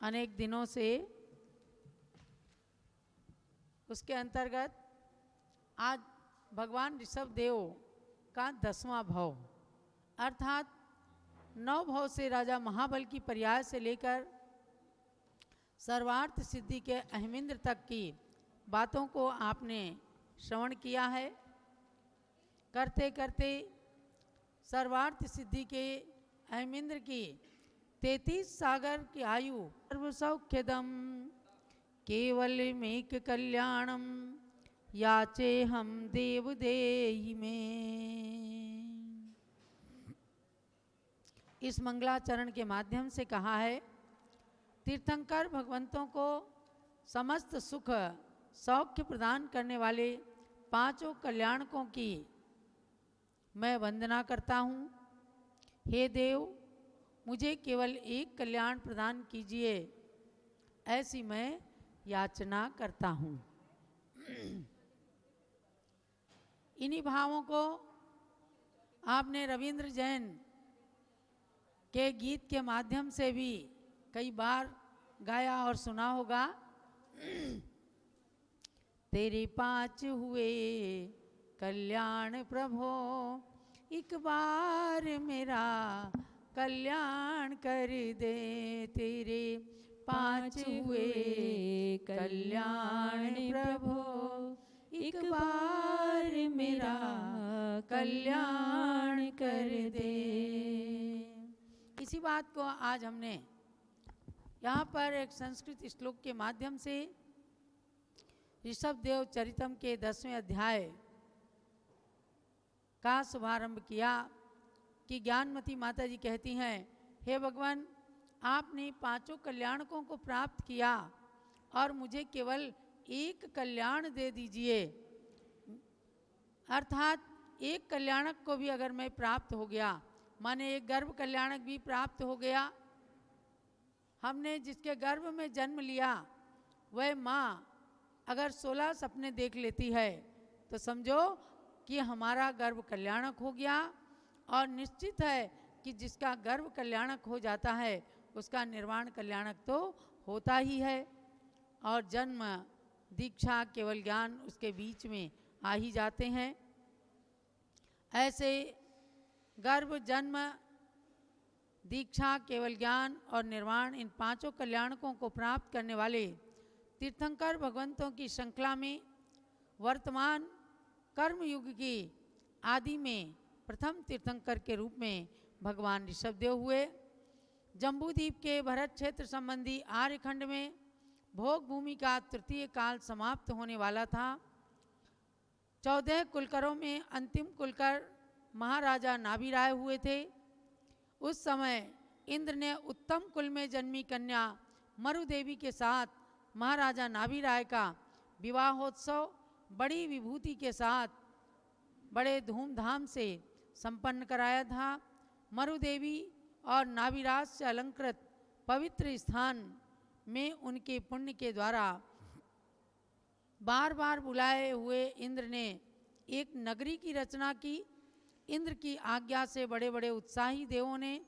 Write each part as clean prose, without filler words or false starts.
अनेक दिनों से उसके अंतर्गत आज भगवान ऋषभ देव का 10वां भव अर्थात 9 भव से राजा महाबल की पर्याय से लेकर सर्वार्थ सिद्धि के अहमिंद्र तक की बातों को आपने श्रवण किया है। करते करते सर्वार्थ सिद्धि के अहमिंद्र की 33 सागर की आयु सर्वसौख्यदम केवल मेक कल्याणम याचे हम देव देहि में। इस मंगलाचरण के माध्यम से कहा है तीर्थंकर भगवंतों को समस्त सुख सौख्य प्रदान करने वाले 5 कल्याणकों की मैं वंदना करता हूँ। हे देव, मुझे केवल एक कल्याण प्रदान कीजिए, ऐसी मैं याचना करता हूँ। इन्हीं भावों को आपने रविंद्र जैन के गीत के माध्यम से भी कई बार गाया और सुना होगा। तेरे 5 हुए कल्याण प्रभो, एक बार मेरा कल्याण कर दे। तेरे 5 हुए कल्याण प्रभो, एक बार मेरा कल्याण कर दे। इसी बात को आज हमने यहाँ पर एक संस्कृत श्लोक के माध्यम से ऋषभ देव चरितम के 10वें अध्याय का शुभारंभ किया कि ज्ञानमती माता जी कहती हैं, हे भगवान, आपने 5 कल्याणकों को प्राप्त किया और मुझे केवल एक कल्याण दे दीजिए। अर्थात एक कल्याणक को भी अगर मैं प्राप्त हो गया, माने एक गर्भ कल्याणक भी प्राप्त हो गया। हमने जिसके गर्भ में जन्म लिया वह माँ अगर 16 सपने देख लेती है तो समझो कि हमारा गर्भ कल्याणक हो गया। और निश्चित है कि जिसका गर्भ कल्याणक हो जाता है उसका निर्वाण कल्याणक तो होता ही है। और जन्म दीक्षा केवल ज्ञान उसके बीच में आ ही जाते हैं। ऐसे गर्भ, जन्म, दीक्षा, केवल ज्ञान और निर्वाण, इन 5 कल्याणकों को प्राप्त करने वाले तीर्थंकर भगवंतों की श्रृंखला में वर्तमान कर्म युग की आदि में प्रथम तीर्थंकर के रूप में भगवान ऋषभदेव हुए। जम्बूद्वीप के भरत क्षेत्र संबंधी आर्यखंड में भोग भूमि का तृतीय काल समाप्त होने वाला था। 14 कुलकरों में अंतिम कुलकर महाराजा नाभिराय हुए थे। उस समय इंद्र ने उत्तम कुल में जन्मी कन्या मरुदेवी के साथ महाराजा नाभिराय का विवाहोत्सव बड़ी विभूति के साथ बड़े धूमधाम से संपन्न कराया था। मरुदेवी और नाभिराज से अलंकृत पवित्र स्थान में उनके पुण्य के द्वारा बार बार बुलाए हुए इंद्र ने एक नगरी की रचना की। इंद्र की आज्ञा से बड़े बड़े उत्साही देवों ने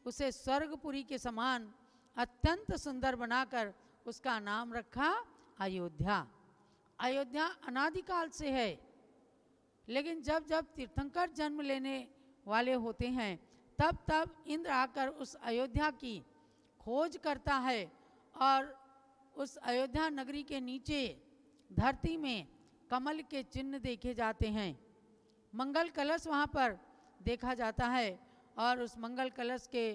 उसे स्वर्गपुरी के समान अत्यंत सुंदर बनाकर उसका नाम रखा अयोध्या। अयोध्या अनादिकाल से है, लेकिन जब जब तीर्थंकर जन्म लेने वाले होते हैं तब तब इंद्र आकर उस अयोध्या की खोज करता है और उस अयोध्या नगरी के नीचे धरती में कमल के चिन्ह देखे जाते हैं। मंगल कलश वहाँ पर देखा जाता है और उस मंगल कलश के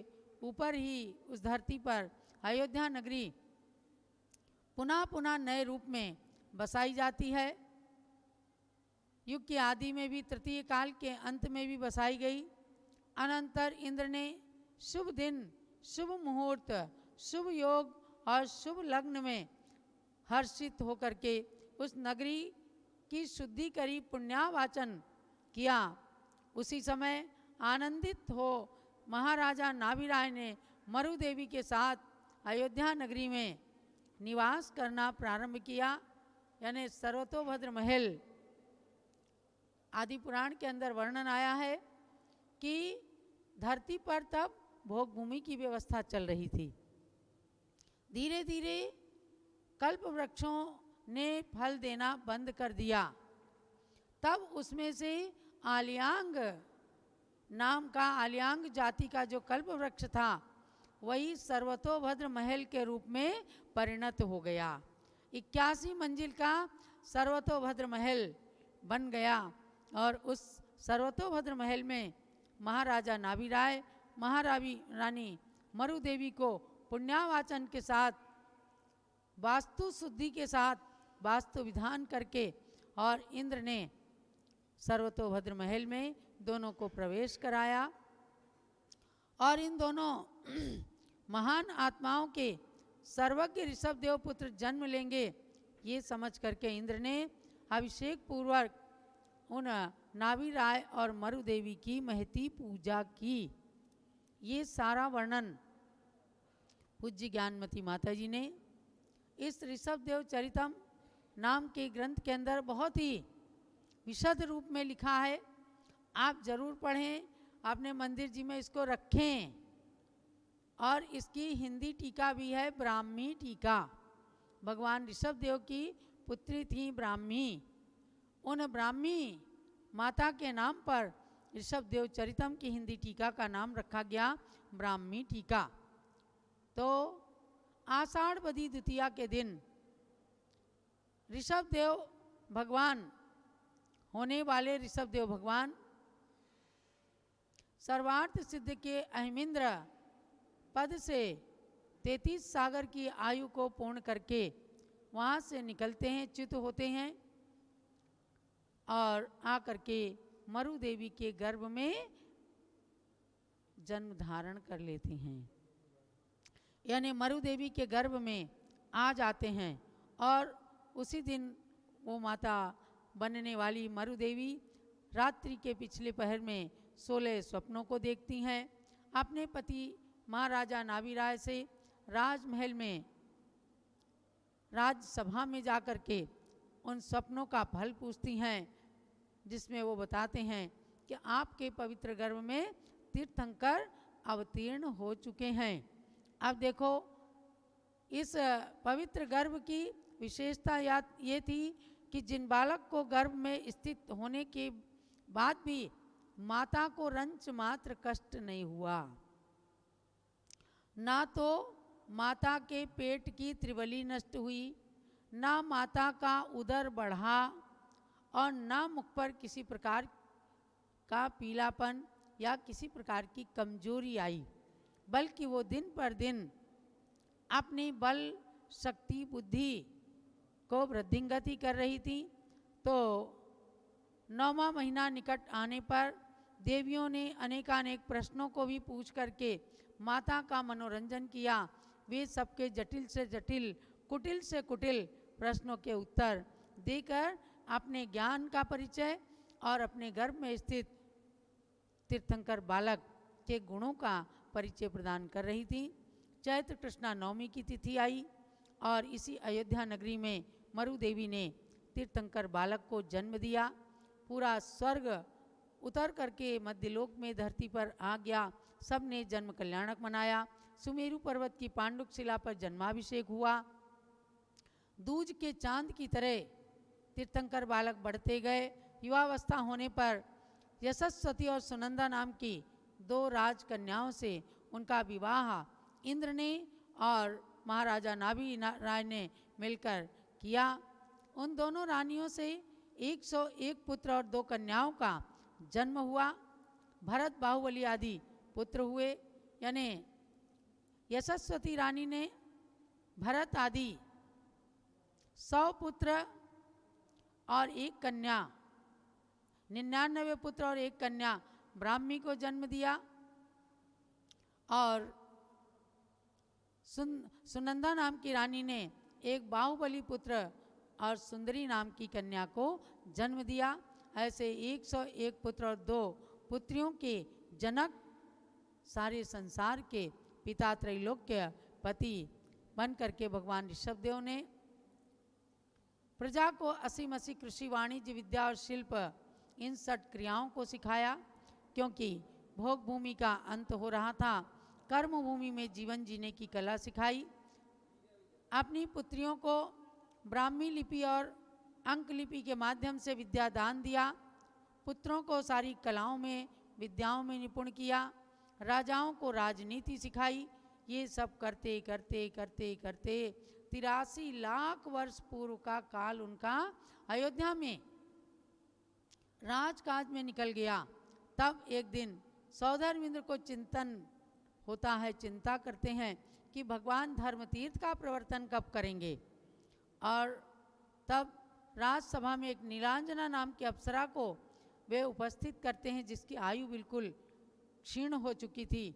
ऊपर ही उस धरती पर अयोध्या नगरी पुनः पुनः नए रूप में बसाई जाती है। युग के आदि में भी, तृतीय काल के अंत में भी बसाई गई। अनंतर इंद्र ने शुभ दिन, शुभ मुहूर्त, शुभ योग और शुभ लग्न में हर्षित होकर के उस नगरी की शुद्धि करी, पुण्यावाचन किया। उसी समय आनंदित हो महाराजा नाभिराय ने मरुदेवी के साथ अयोध्या नगरी में निवास करना प्रारंभ किया। यानी सर्वतोभद्र महल आदि पुराण के अंदर वर्णन आया है कि धरती पर तब भोग भूमि की व्यवस्था चल रही थी। धीरे धीरे कल्प वृक्षों ने फल देना बंद कर दिया। तब उसमें से आलियांग नाम का, आलियांग जाति का जो कल्प वृक्ष था वही सर्वतोभद्र महल के रूप में परिणत हो गया। 81 मंजिल का सर्वतोभद्र महल बन गया और उस सर्वतोभद्र महल में महाराजा नाभि राय, महारानी रानी मरु देवी को पुण्यावाचन के साथ, वास्तु शुद्धि के साथ वास्तु विधान करके और इंद्र ने सर्वतोभद्र महल में दोनों को प्रवेश कराया और इन दोनों महान आत्माओं के सर्वज्ञ ऋषभदेव पुत्र जन्म लेंगे, ये समझ करके इंद्र ने अभिषेक पूर्वक उन नाभि राय और मरु देवी की महती पूजा की। ये सारा वर्णन पूज्य ज्ञानमती माता जी ने इस ऋषभदेव चरितम नाम के ग्रंथ के अंदर बहुत ही विशद रूप में लिखा है। आप जरूर पढ़ें, अपने मंदिर जी में इसको रखें। और इसकी हिंदी टीका भी है, ब्राह्मी टीका। भगवान ऋषभदेव की पुत्री थी ब्राह्मी, उन ब्राह्मी माता के नाम पर ऋषभदेव चरितम की हिंदी टीका का नाम रखा गया ब्राह्मी टीका। तो आषाढ़ बदी द्वितीया के दिन ऋषभदेव भगवान, होने वाले ऋषभदेव भगवान सर्वार्थ सिद्ध के अहिमिंद्र पद से 33 सागर की आयु को पूर्ण करके वहाँ से निकलते हैं, च्युत होते हैं और आकर के मरु देवी के गर्भ में जन्म धारण कर लेते हैं। यानी मरु देवी के गर्भ में आ जाते हैं और उसी दिन वो माता बनने वाली मरु देवी रात्रि के पिछले पहर में 16 स्वप्नों को देखती हैं। अपने पति महाराजा नाभि राय से राजमहल में, राजसभा में जाकर के उन स्वप्नों का फल पूछती हैं, जिसमें वो बताते हैं कि आपके पवित्र गर्भ में तीर्थंकर अवतीर्ण हो चुके हैं। अब देखो, इस पवित्र गर्भ की विशेषता ये थी कि जिन बालक को गर्भ में स्थित होने के बाद भी माता को रंच मात्र कष्ट नहीं हुआ, ना तो माता के पेट की त्रिवली नष्ट हुई, ना माता का उदर बढ़ा और ना मुख पर किसी प्रकार का पीलापन या किसी प्रकार की कमजोरी आई, बल्कि वो दिन पर दिन अपनी बल शक्ति बुद्धि को वृद्धिंगति कर रही थी। तो 9वां महीना निकट आने पर देवियों ने अनेकानेक प्रश्नों को भी पूछ करके माता का मनोरंजन किया। वे सबके जटिल से जटिल, कुटिल से कुटिल प्रश्नों के उत्तर देकर अपने ज्ञान का परिचय और अपने गर्भ में स्थित तीर्थंकर बालक के गुणों का परिचय प्रदान कर रही थी। चैत्र कृष्णा नवमी की तिथि आई और इसी अयोध्या नगरी में मरु देवी ने तीर्थंकर बालक को जन्म दिया। पूरा स्वर्ग उतर करके मध्यलोक में धरती पर आ गया। सब ने जन्म कल्याणक मनाया। सुमेरु पर्वत की पांडुक शिला पर जन्माभिषेक हुआ। दूज के चांद की तरह तीर्थंकर बालक बढ़ते गए। युवावस्था होने पर यशस्वती और सुनंदा नाम की 2 राजकन्याओं से उनका विवाह इंद्र ने और महाराजा नाभि राय ने मिलकर किया। उन दोनों रानियों से 101 पुत्र और 2 कन्याओं का जन्म हुआ। भरत, बाहुबली आदि पुत्र हुए। यानी यशस्वती रानी ने भरत आदि 100 पुत्र और 1 कन्या, 99 पुत्र और 1 कन्या ब्राह्मी को जन्म दिया। और सुनंदा नाम की रानी ने 1 बाहुबली पुत्र और सुंदरी नाम की कन्या को जन्म दिया। ऐसे 101 पुत्र और 2 पुत्रियों के जनक सारे संसार के पिता त्रैलोक्य पति बन करके भगवान ऋषभदेव ने प्रजा को असीम कृषि, वाणिज्य, विद्या और शिल्प, इन 6 क्रियाओं को सिखाया। क्योंकि भोग भूमि का अंत हो रहा था, कर्म भूमि में जीवन जीने की कला सिखाई। अपनी पुत्रियों को ब्राह्मी लिपि और अंक लिपि के माध्यम से विद्या दान दिया। पुत्रों को सारी कलाओं में विद्याओं में निपुण किया। राजाओं को राजनीति सिखाई। ये सब करते करते करते करते 83 लाख वर्ष पूर्व का काल उनका अयोध्या में राजकाज में निकल गया। तब एक दिन सौधर्मेंद्र को चिंतन होता है, चिंता करते हैं कि भगवान धर्मतीर्थ का प्रवर्तन कब करेंगे। और तब राजसभा में एक नीलांजना नाम की अप्सरा को वे उपस्थित करते हैं, जिसकी आयु बिल्कुल क्षीण हो चुकी थी।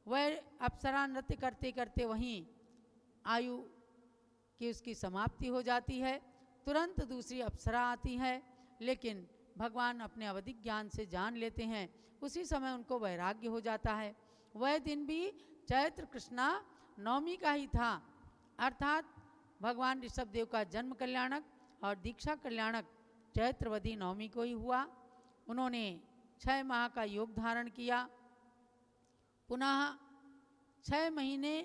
वह अप्सरा नृत्य करते करते वहीं आयु की उसकी समाप्ति हो जाती है। तुरंत दूसरी अप्सरा आती है, लेकिन भगवान अपने अवधिक ज्ञान से जान लेते हैं। उसी समय उनको वैराग्य हो जाता है। वह दिन भी चैत्र कृष्णा नवमी का ही था, अर्थात भगवान ऋषभ देव का जन्म कल्याणक और दीक्षा कल्याणक चैत्रवदी नवमी को ही हुआ। उन्होंने 6 माह का योग धारण किया। पुनः 6 महीने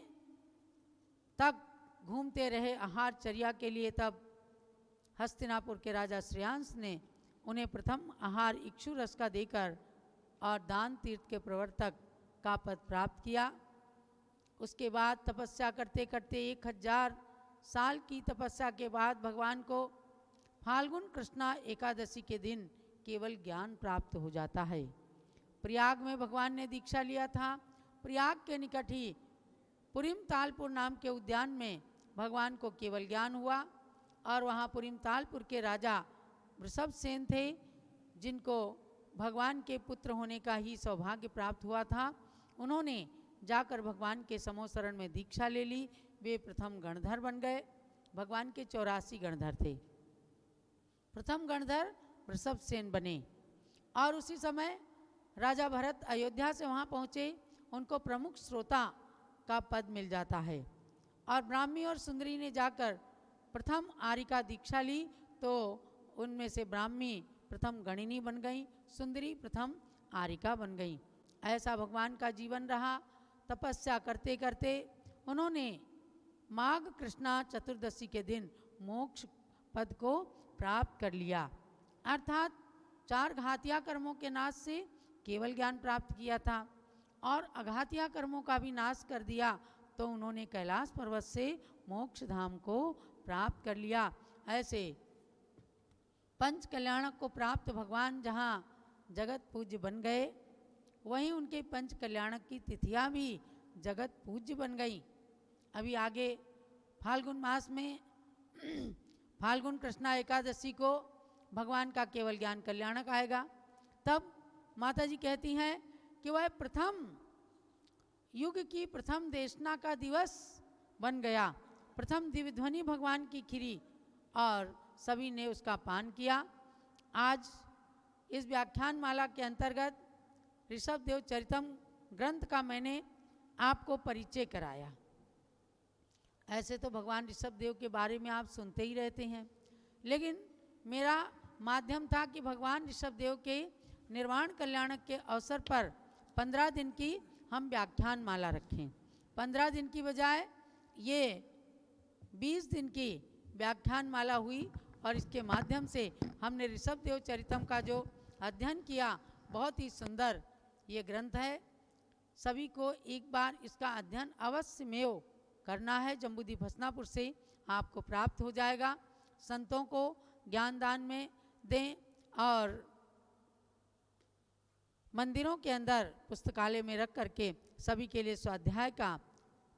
तक घूमते रहे आहारचर्या के लिए। तब हस्तिनापुर के राजा श्रेयांश ने उन्हें प्रथम आहार इक्षु रस का देकर और दान तीर्थ के प्रवर्तक का पद प्राप्त किया। उसके बाद तपस्या करते करते 1000 साल की तपस्या के बाद भगवान को फाल्गुन कृष्णा एकादशी के दिन केवल ज्ञान प्राप्त हो जाता है। प्रयाग में भगवान ने दीक्षा लिया था। प्रयाग के निकट ही पुरीम तालपुर नाम के उद्यान में भगवान को केवल ज्ञान हुआ। और वहाँ पुरीम तालपुर के राजा वृषभ सेन थे, जिनको भगवान के पुत्र होने का ही सौभाग्य प्राप्त हुआ था। उन्होंने जाकर भगवान के समोसरण में दीक्षा ले ली। वे प्रथम गणधर बन गए। भगवान के 84 गणधर थे। प्रथम गणधर वृषभ सेन बने। और उसी समय राजा भरत अयोध्या से वहाँ पहुँचे। उनको प्रमुख श्रोता का पद मिल जाता है। और ब्राह्मी और सुंदरी ने जाकर प्रथम आर्य का दीक्षा ली, तो उनमें से ब्राह्मी प्रथम गणिनी बन गई, सुंदरी प्रथम आर्यिका बन गई। ऐसा भगवान का जीवन रहा। तपस्या करते करते उन्होंने माघ कृष्णा चतुर्दशी के दिन मोक्ष पद को प्राप्त कर लिया, अर्थात 4 घातिया कर्मों के नाश से केवल ज्ञान प्राप्त किया था और अघातिया कर्मों का भी नाश कर दिया, तो उन्होंने कैलाश पर्वत से मोक्ष धाम को प्राप्त कर लिया। ऐसे पंच कल्याणक को प्राप्त भगवान जहाँ जगत पूज्य बन गए, वहीं उनके पंच कल्याणक की तिथियां भी जगत पूज्य बन गई। अभी आगे फाल्गुन मास में फाल्गुन कृष्णा एकादशी को भगवान का केवल ज्ञान कल्याणक आएगा। तब माता जी कहती हैं कि वह प्रथम युग की प्रथम देशना का दिवस बन गया। प्रथम दिव्य ध्वनि भगवान की खिरी और सभी ने उसका पान किया। आज इस व्याख्यान माला के अंतर्गत ऋषभ देव चरितम ग्रंथ का मैंने आपको परिचय कराया। ऐसे तो भगवान ऋषभ देव के बारे में आप सुनते ही रहते हैं, लेकिन मेरा माध्यम था कि भगवान ऋषभ देव के निर्वाण कल्याणक के अवसर पर 15 दिन की हम व्याख्यान माला रखें। 15 दिन की बजाय ये 20 दिन की व्याख्यान माला हुई और इसके माध्यम से हमने ऋषभ देव चरितम का जो अध्ययन किया, बहुत ही सुंदर ये ग्रंथ है। सभी को एक बार इसका अध्ययन अवश्य में करना है। जम्बूद्वीप हसनापुर से आपको प्राप्त हो जाएगा। संतों को ज्ञान दान में दें और मंदिरों के अंदर पुस्तकालय में रख करके सभी के लिए स्वाध्याय का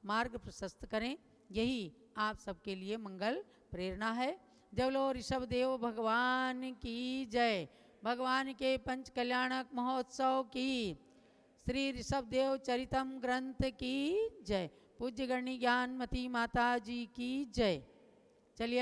मार्ग प्रशस्त करें। यही आप सबके लिए मंगल प्रेरणा है। जय बोलो ऋषभ देव भगवान की जय। भगवान के पंच कल्याणक महोत्सव की, श्री ऋषभ देव चरितम ग्रंथ की जय। पूज्य गणी ज्ञानमती माता जी की जय। चलिए